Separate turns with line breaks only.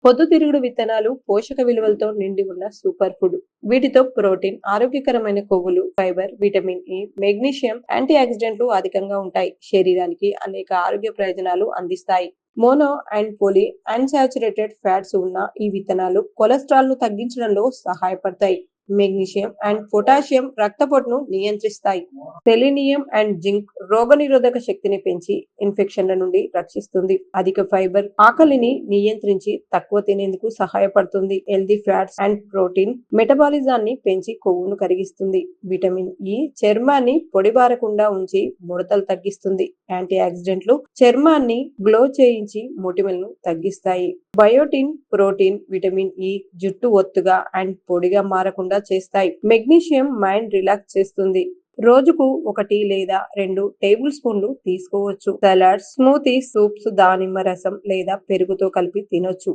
పొద్దుతిరుగుడు విత్తనాలు పోషక విలువలతో నిండి ఉన్న సూపర్ ఫుడ్. వీటితో ప్రోటీన్, ఆరోగ్యకరమైన కొవ్వులు, fibre, vitamin E, magnesium, anti ఆక్సిడెంట్లు అధికంగా ఉంటాయి. శరీరానికి అనేక ఆరోగ్య ప్రయోజనాలు అందిస్తాయి. మోనో అండ్ పోలీ అన్సాచురేటెడ్ ఫ్యాట్స్ ఉన్న ఈ విత్తనాలు కొలెస్ట్రాల్ ను తగ్గించడంలో సహాయపడతాయి. మెగ్నీషియం అండ్ పొటాషియం రక్తపోటును నియంత్రిస్తాయి. సెలీనియం అండ్ జింక్ రోగనిరోధక శక్తిని పెంచి ఇన్ఫెక్షన్ల నుండి రక్షిస్తుంది. అధిక ఫైబర్ ఆకలిని నియంత్రించి తక్కువ తినేందుకు సహాయపడుతుంది. హెల్దీ ఫ్యాట్స్ అండ్ ప్రోటీన్ మెటబాలిజాన్ని పెంచి కొవ్వును కరిగిస్తుంది. విటమిన్ ఇ చర్మాన్ని పొడిబారకుండా ఉంచి ముడతలు తగ్గిస్తుంది. యాంటీ ఆక్సిడెంట్లు చర్మాన్ని గ్లో చేయించి మొటిమలను తగ్గిస్తాయి. బయోటిన్, ప్రోటీన్, విటమిన్ ఇ జుట్టు ఒత్తుగా అండ్ పొడిగా మారకుండా చేస్తాయి. మెగ్నీషియం మైండ్ రిలాక్స్ చేస్తుంది. రోజుకు 1 లేదా 2 టేబుల్ స్పూన్లు తీసుకోవచ్చు. సలాడ్స్, స్మూతీస్, సూప్స్, దానిమ్మ రసం లేదా పెరుగుతో కలిపి తినొచ్చు.